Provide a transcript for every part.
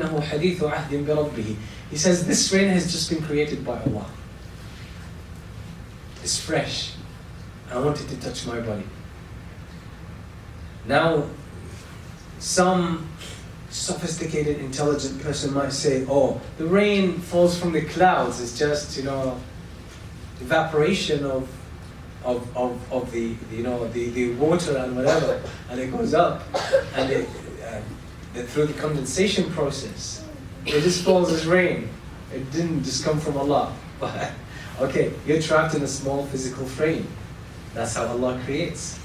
إنه حديث عهد بربه. He says this rain has just been created by Allah. It's fresh. I want it to touch my body. Now, some sophisticated, intelligent person might say, oh, the rain falls from the clouds. It's just, evaporation of the the water and whatever, and it goes up, and through the condensation process, it just falls as rain. It didn't just come from Allah. But okay, you're trapped in a small physical frame. That's how Allah creates.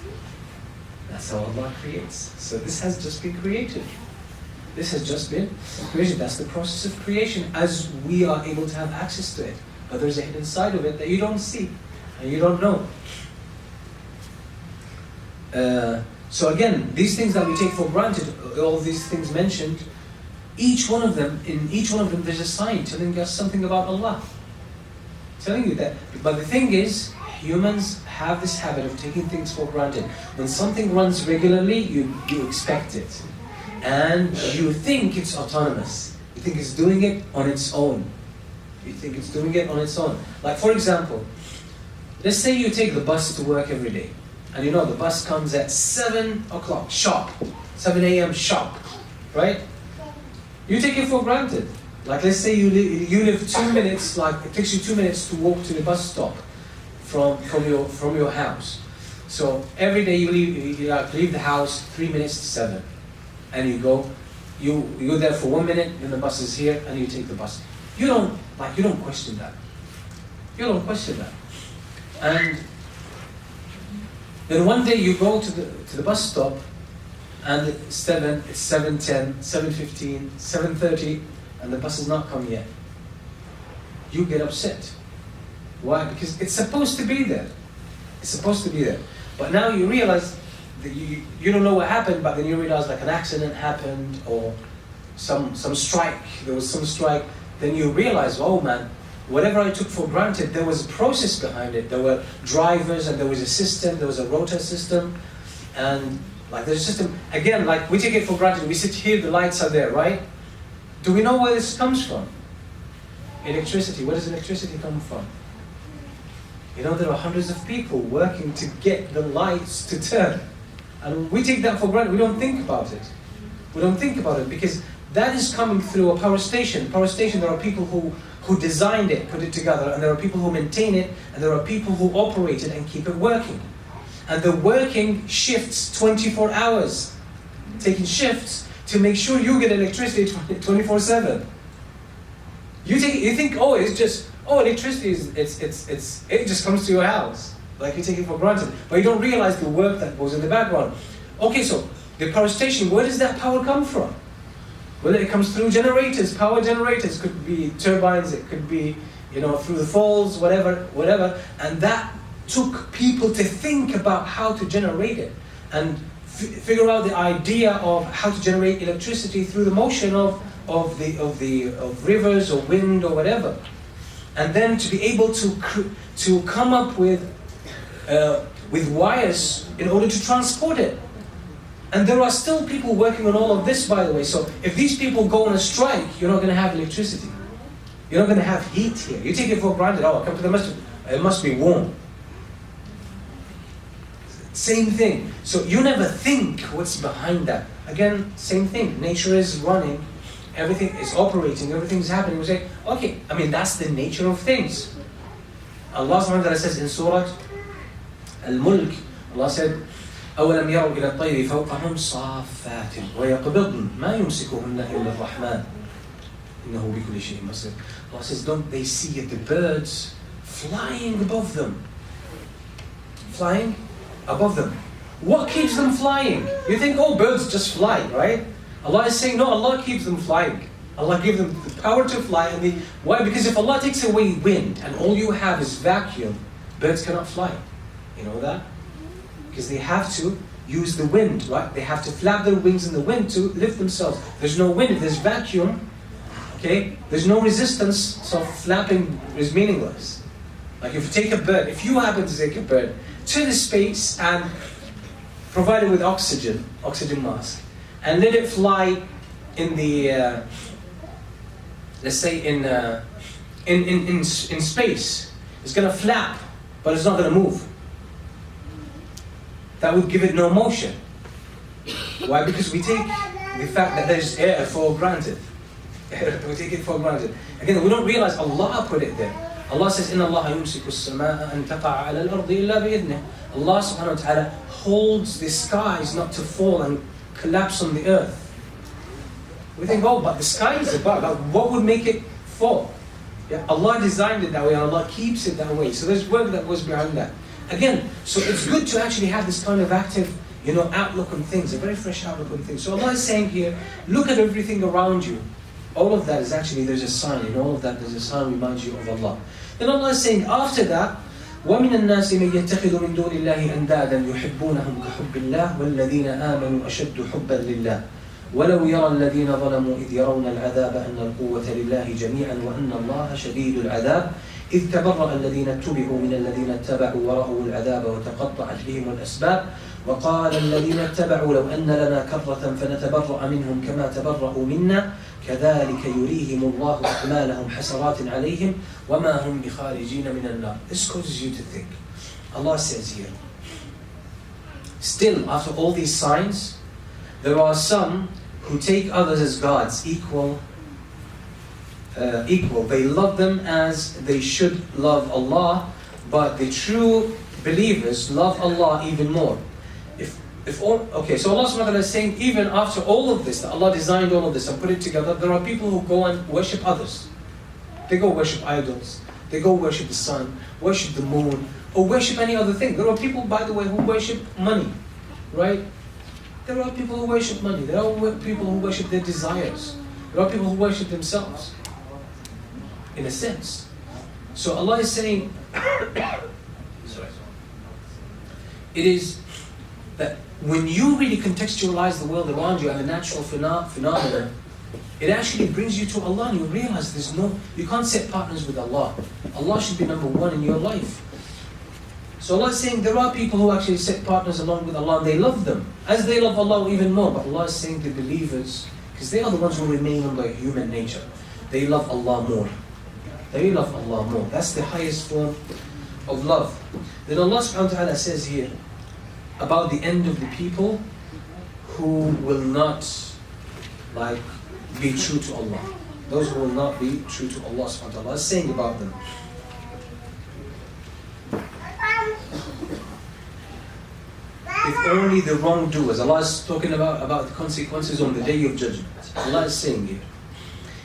That's how Allah creates. So this has just been created. This has just been created. That's the process of creation as we are able to have access to it. But there's a hidden side of it that you don't see and you don't know. So again, these things that we take for granted, all these things mentioned, in each one of them there's a sign telling us something about Allah. Telling you that. But the thing is, humans have this habit of taking things for granted. When something runs regularly, you expect it. And you think it's autonomous. You think it's doing it on its own. You think it's doing it on its own. Like for example, let's say you take the bus to work every day. And the bus comes at 7 o'clock, sharp. 7 a.m. sharp. Right? You take it for granted. Like let's say you live 2 minutes, like it takes you 2 minutes to walk to the bus stop from your house. So every day you leave the house 3 minutes to 7. And you go there for 1 minute, then the bus is here, and you take the bus. You don't question that. You don't question that. And then one day you go to the bus stop, and it's 7:10, 7:15, 7:30, and the bus has not come yet. You get upset. Why? Because it's supposed to be there. It's supposed to be there. But now you realize that you don't know what happened, but then you realize like an accident happened or some strike. There was some strike. Then you realize, oh man, whatever I took for granted, there was a process behind it. There were drivers and there was a system, there was a rota system, and like there's a system. Again, like we take it for granted. We sit here, the lights are there, right? Do we know where this comes from? Electricity. Where does electricity come from? There are hundreds of people working to get the lights to turn. And we take that for granted. We don't think about it. We don't think about it because that is coming through a power station. Power station, there are people who designed it, put it together, and there are people who maintain it, and there are people who operate it and keep it working. And the working shifts 24 hours, taking shifts to make sure you get electricity 24/7. You think, electricity it just comes to your house. Like you take it for granted. But you don't realize the work that goes in the background. Okay, so the power station, where does that power come from? Well, it comes through generators, power generators. Could be turbines, it could be, through the falls, whatever. And that took people to think about how to generate it and figure out the idea of how to generate electricity through the motion of rivers or wind or whatever. And then to be able to come up with wires in order to transport it. And there are still people working on all of this, by the way. So if these people go on a strike, you're not going to have electricity. You're not going to have heat here. You take it for granted. Oh, come to the masjid, it must be warm. Same thing. So you never think what's behind that. Again, same thing. Nature is running. Everything is operating. Everything's happening. We say, okay, that's the nature of things. Allah subhanahu wa ta'ala says in Surah Al-Mulk, Allah said, أَوَلَمْ يَرَوْا إِلَى الطَّيْرِ فَوْقَهُمْ صَافَّاتٍ وَيَقْبِضْنَ مَا يُمْسِكُهُنَّ إِلَّا الرَّحْمَنِ إِنَّهُ بِكُلِّ شَيْءٍ بَصِيرٌ. Allah says, don't they see the birds flying above them? Flying above them. What keeps them flying? You think, birds just fly, right? Allah is saying, no, Allah keeps them flying. Allah gave them the power to fly. Why? Because if Allah takes away wind and all you have is vacuum, birds cannot fly. You know that? Because they have to use the wind, right? They have to flap their wings in the wind to lift themselves. There's no wind, if there's vacuum, okay, there's no resistance, so flapping is meaningless. Like if you take a bird, if you happen to take a bird to the space and provide it with oxygen mask, and let it fly in the let's say in space, it's going to flap, but it's not going to move. That would give it no motion. Why? Because we take the fact that there's air for granted. We take it for granted. Again, we don't realize Allah put it there. Allah says, إِنَّ اللَّهَ يُمْسِكُ السَّمَاءَ أَن تَقَعَ عَلَى الْأَرْضِ إِلَّا بِإِذْنِهِ. Allah subhanahu wa ta'ala holds the skies not to fall and collapse on the earth. We think, oh, but the sky is above. Like, what would make it fall? Yeah, Allah designed it that way, and Allah keeps it that way. So there's work that goes behind that. Again, so it's good to actually have this kind of active, outlook on things, a very fresh outlook on things. So Allah is saying here, look at everything around you. All of that is actually, there's a sign. In all of that, there's a sign reminds you of Allah. Then Allah is saying, after that, وَمِنَ النَّاسِ مَن يَتَّخِذُ مِن دُونِ اللَّهِ أَنْدَادًا يُحِبُّونَهُمْ كَحُبِّ اللَّهِ وَالَّذِينَ آمَنُوا أَشَدُّ حُبًّا لِلَّهِ وَلَوْ يَرَى الَّذِينَ ظَلَمُوا إِذْ يَرَوْنَ الْعَذَابَ أَنَّ الْقُوَّةَ لِلَّهِ جَمِيعًا وَأَنَّ اللَّهَ شَدِيدُ الْعَذَابِ إِذْ تَبَرَّأَ الَّذِينَ اتُّبِعُوا مِنَ الَّذِينَ اتَّبَعُوا وَرَأَوُا الْعَذَابَ وَتَقَطَّعَتْ بِهِمُ الْأَسْبَابُ وَقَالَ الَّذِينَ اتَّبَعُوا لَوْ أَنَّ لَنَا كَرَّةً فَنَتَبَرَّأَ مِنْهُمْ كَمَا تَبَرَّؤُوا مِنَّا كَذَلِكَ يُرِيهِمُ اللَّهُ أَعْمَالَهُمْ حَسَرَاتٍ عَلَيْهِمْ وَمَا هُمْ بِخَارِجِينَ مِنَ النَّارِ. This causes you to think. Allah says here, still after all these signs, there are some who take others as gods, equal. They love them as they should love Allah, but the true believers love Allah even more. So Allah subhanahu wa ta'ala is saying, even after all of this, that Allah designed all of this and put it together, there are people who go and worship others. They go worship idols, they go worship the sun, worship the moon, or worship any other thing. There are people, by the way, who worship money, right? There are people who worship money. There are people who worship their desires. There are people who worship themselves, in a sense. So Allah is saying, it is that when you really contextualize the world around you and the natural phenomena, it actually brings you to Allah, and you realize you can't set partners with Allah. Allah should be number one in your life. So Allah is saying there are people who actually set partners along with Allah, and they love them, as they love Allah even more. But Allah is saying the believers, because they are the ones who remain on their human nature, they love Allah more. They love Allah more. That's the highest form of love. Then Allah subhanahu wa ta'ala says here about the end of the people who will not be true to Allah. Those who will not be true to Allah subhanahu wa ta'ala. Allah is saying about them. If only the wrongdoers. Allah is talking about the consequences on the day of judgment. Allah is saying here,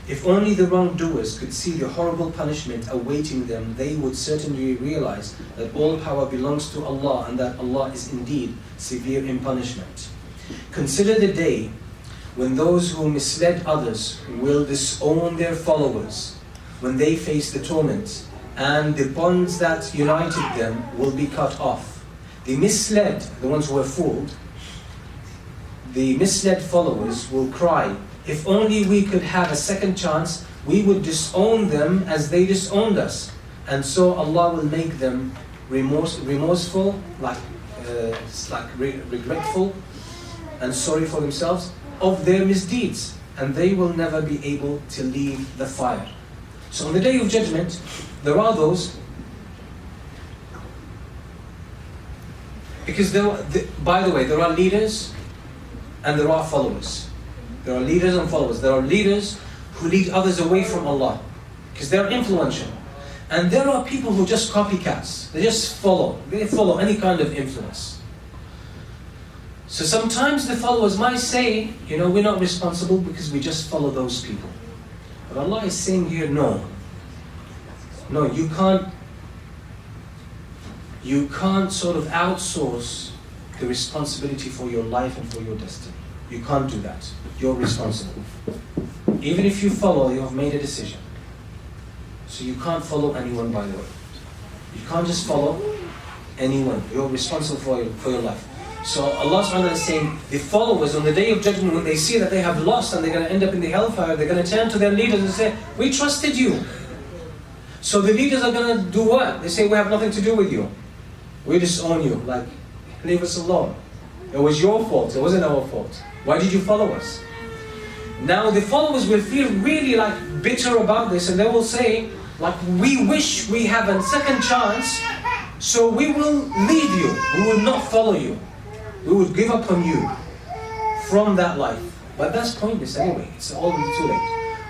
if only the wrongdoers could see the horrible punishment awaiting them, they would certainly realize that all power belongs to Allah and that Allah is indeed severe in punishment. Consider the day when those who misled others will disown their followers, when they face the torment, and the bonds that united them will be cut off. The misled, the ones who were fooled, the misled followers will cry, if only we could have a second chance, we would disown them as they disowned us. And so Allah will make them remorseful, regretful and sorry for themselves of their misdeeds, and they will never be able to leave the fire. So on the day of judgment, there are those, because by the way, there are leaders and there are followers. There are leaders and followers. There are leaders who lead others away from Allah because they're influential. And there are people who just copycats. They just follow. They follow any kind of influence. So sometimes the followers might say, we're not responsible because we just follow those people. But Allah is saying here, no. No, you can't sort of outsource the responsibility for your life and for your destiny. You can't do that. You're responsible. Even if you follow, you have made a decision. So you can't follow anyone, by the way. You can't just follow anyone. You're responsible for your life. So Allah subhanahu wa ta'ala is saying, the followers on the day of judgment, when they see that they have lost and they're going to end up in the hellfire, they're going to turn to their leaders and say, we trusted you. So the leaders are going to do what? They say, we have nothing to do with you. We disown you. Leave us alone. It was your fault. It wasn't our fault. Why did you follow us? Now the followers will feel really like bitter about this, and they will say, like, we wish we have a second chance, so we will leave you, we will not follow you, we will give up on you from that life. But that's pointless anyway, it's already too late.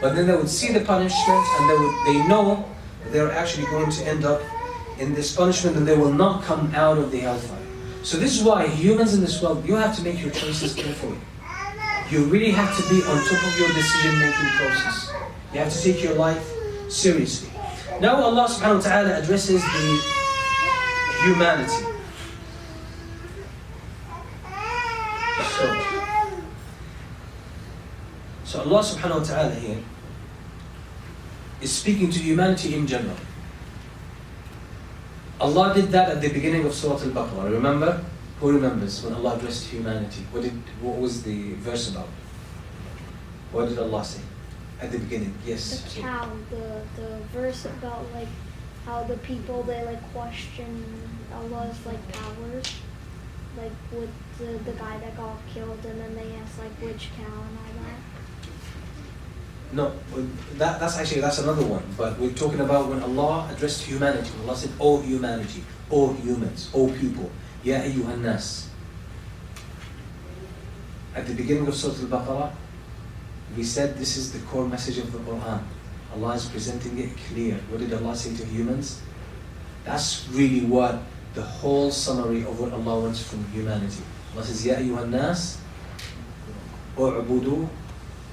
But then they would see the punishment, and they know they're actually going to end up in this punishment, and they will not come out of the hellfire. So this is why humans in this world, you have to make your choices carefully. You really have to be on top of your decision-making process. You have to take your life seriously. Now Allah subhanahu wa ta'ala addresses the humanity. So Allah subhanahu wa ta'ala here is speaking to humanity in general. Allah did that at the beginning of Surah Al-Baqarah. Remember? Who remembers when Allah addressed humanity? What was the verse about? What did Allah say at the beginning? Yes. The cow, the verse about like how the people they like question Allah's like powers, like with the guy that got killed, and then they asked like which cow and all that. No, that's another one. But we're talking about when Allah addressed humanity. Allah said, "O humanity, O humans, O people, Ya ayyuhan nas." At the beginning of Surah Al-Baqarah, we said this is the core message of the Quran. Allah is presenting it clear. What did Allah say to humans? That's really what the whole summary of what Allah wants from humanity. Allah says, Ya ayyuhan nas, u'budu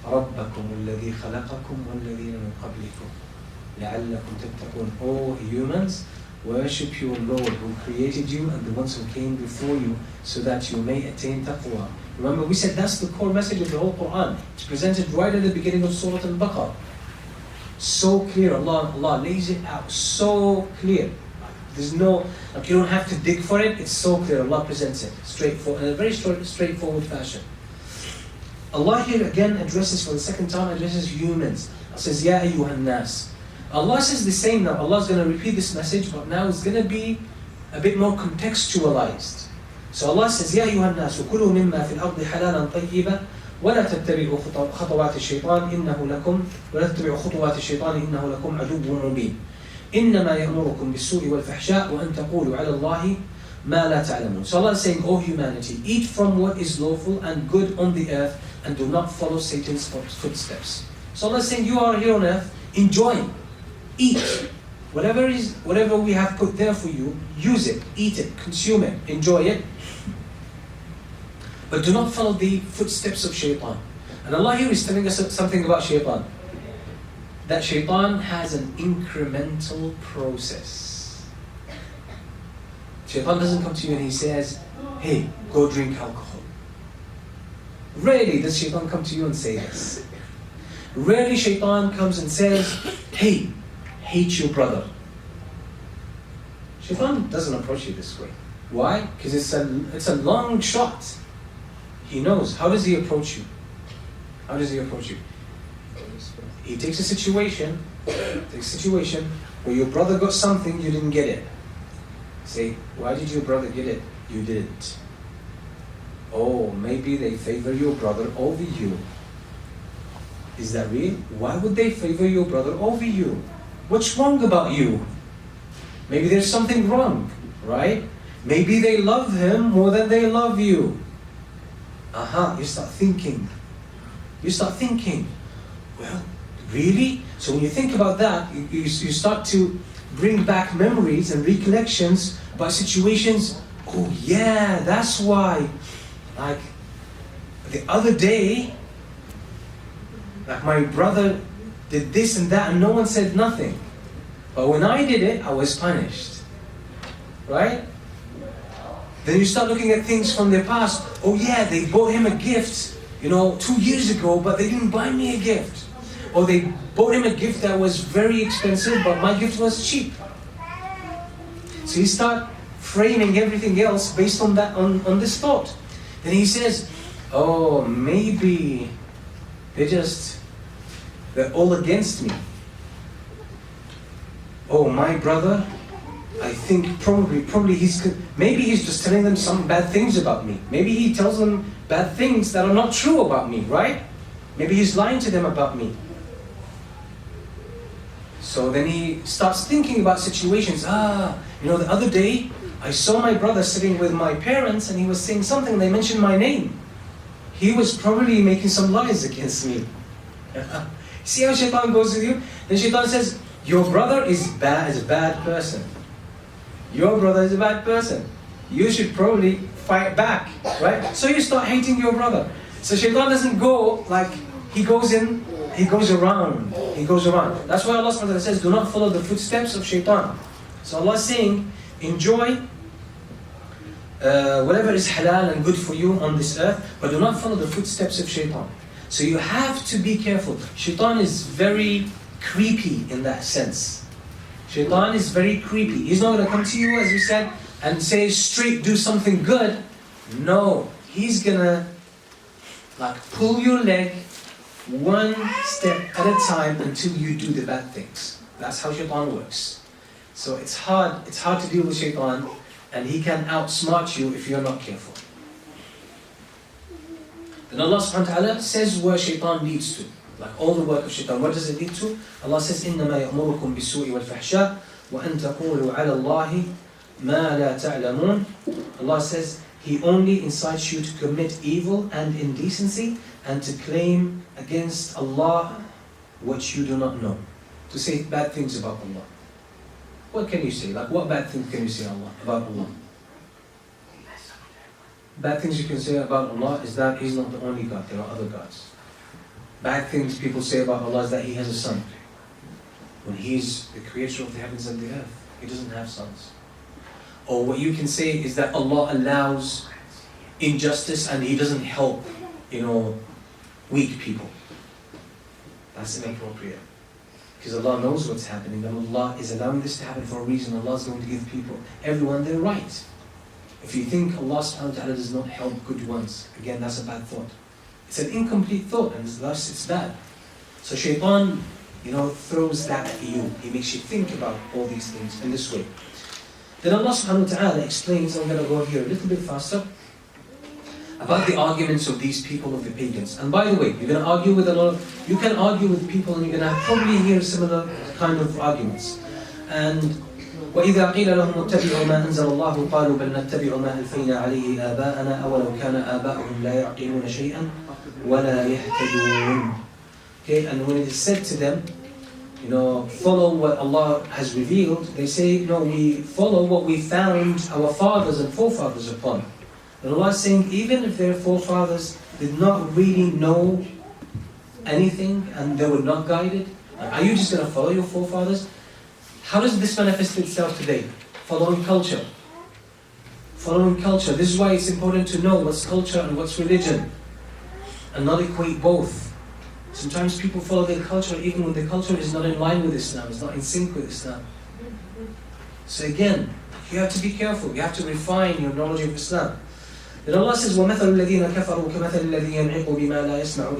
rabbakum alladhi khalaqakum walladhina min qablikum la'allakum tattaqun. O humans, worship your Lord who created you and the ones who came before you so that you may attain taqwa. Remember, we said that's the core message of the whole Quran. It's presented right at the beginning of Surah Al-Baqarah. So clear, Allah lays it out so clear. There's no, like you don't have to dig for it, it's so clear. Allah presents it straightforward, in a very straightforward fashion. Allah here again addresses, for the second time, addresses humans. Allah says, Ya ayyuhan nas. Allah says the same now. Allah's going to repeat this message, but now it's going to be a bit more contextualized. So Allah says, Ya ayyuhan nas, وَكُلُوا مِمَّا فِي الْأَرْضِ حَلَالًا طَيِّبًا وَلَا تَتَّبِعُوا خُطُوَاتِ الشَّيْطَانِ إِنَّهُ لَكُمْ عَدُوٌّ مُبِينٌ إِنَّمَا يَأْمُرُكُمْ بِالسُّوءِ وَالْفَحْشَاءِ وَأَن تَقُولُوا عَلَى اللَّهِ مَا لَا تَعْلَمُونَ. So Allah is saying, O humanity, eat from what is lawful and good on the earth, and do not follow Satan's footsteps. So Allah is saying, you are here on earth, enjoy, eat. Whatever we have put there for you, use it, eat it, consume it, enjoy it. But do not follow the footsteps of shaitan. And Allah here is telling us something about shaitan. That shaitan has an incremental process. Shaitan doesn't come to you and he says, hey, go drink alcohol. Rarely does shaitan come to you and say this. Rarely shaitan comes and says, hey, hate your brother. Shaitan doesn't approach you this way. Why? Because it's a long shot. He knows. How does he approach you? How does he approach you? He takes a situation where your brother got something, you didn't get it. Say, why did your brother get it? You didn't. Oh, maybe they favor your brother over you. Is that real? Why would they favor your brother over you? What's wrong about you? Maybe there's something wrong, right? Maybe they love him more than they love you. You start thinking. Well, really? So when you think about that, you start to bring back memories and recollections about situations. Oh yeah, that's why. Like the other day, like my brother did this and that and no one said nothing. But when I did it, I was punished. Right? Then you start looking at things from their past. Oh yeah, they bought him a gift, 2 years ago, but they didn't buy me a gift. Or they bought him a gift that was very expensive, but my gift was cheap. So you start framing everything else based on that, on this thought. Then he says, oh, maybe they're all against me. Oh, my brother, I think probably maybe he's just telling them some bad things about me. Maybe he tells them bad things that are not true about me, right? Maybe he's lying to them about me. So then he starts thinking about situations. The other day I saw my brother sitting with my parents and he was saying something and they mentioned my name. He was probably making some lies against me. See how shaitan goes with you? Then shaitan says, your brother is a bad person. Your brother is a bad person. You should probably fight back, right? So you start hating your brother. So shaitan doesn't go like, he goes in, he goes around. That's why Allah subhanahu wa ta'ala says, do not follow the footsteps of shaitan. So Allah is saying, enjoy whatever is halal and good for you on this earth, but do not follow the footsteps of shaitan. So you have to be careful. Shaitan is very creepy in that sense. Shaitan is very creepy. He's not going to come to you, as we said, and say straight, do something good. No, he's going to pull your leg one step at a time until you do the bad things. That's how shaitan works. So it's hard to deal with shaitan, and he can outsmart you if you're not careful. Then Allah subhanahu wa ta'ala says where shaitan leads to. Like all the work of shaitan, what does it lead to? Allah says, إِنَّمَا يَأْمُرُكُمْ بِالسُّوءِ وَالْفَحْشَاءِ وَأَن تَقُولُوا عَلَى اللَّهِ مَا لَا تَعْلَمُونَ. Allah says, He only incites you to commit evil and indecency and to claim against Allah what you do not know. To say bad things about Allah. What can you say? Like what bad things can you say about Allah? Bad things you can say about Allah is that He's not the only God, there are other gods. Bad things people say about Allah is that He has a son. When He's the creator of the heavens and the earth, He doesn't have sons. Or what you can say is that Allah allows injustice and He doesn't help, weak people. That's inappropriate. Because Allah knows what's happening and Allah is allowing this to happen for a reason. Allah is going to give everyone their right. If you think Allah subhanahu wa ta'ala does not help good ones, again that's a bad thought. It's an incomplete thought and thus it's bad. So shaitan, throws that at you. He makes you think about all these things in this way. Then Allah subhanahu wa ta'ala explains, I'm going to go here a little bit faster, about the arguments of these people of the pagans. And by the way, you're going to argue with you can argue with people and you're going to probably hear similar kind of arguments. And وَإِذَا قِيلَ لَهُمُ اتَّبِعُوا مَا أَنزَلَ اللَّهُ قَالُوا بَلْ نَتَّبِعُ مَا أَلْفَيْنَا عَلَيْهِ آبَاءَنَا أَوَلَوْ كَانَ آبَاؤُهُمْ لَا يَعْقِلُونَ شَيْئًا وَلَا يَهْتَدُونَ. Okay, and when it is said to them, follow what Allah has revealed, they say, no, we follow what we found our fathers and forefathers upon. And Allah is saying, even if their forefathers did not really know anything and they were not guided, are you just going to follow your forefathers? How does this manifest itself today? Following culture. Following culture. This is why it's important to know what's culture and what's religion, and not equate both. Sometimes people follow their culture even when the culture is not in line with Islam, it's not in sync with Islam. So again, you have to be careful, you have to refine your knowledge of Islam. Then Allah says, وَمَثَلُ الَّذِينَ كَفَرُوا كَمَثَلِ الَّذِي يَنْعِقُ بِمَا لَا يَسْمَعُ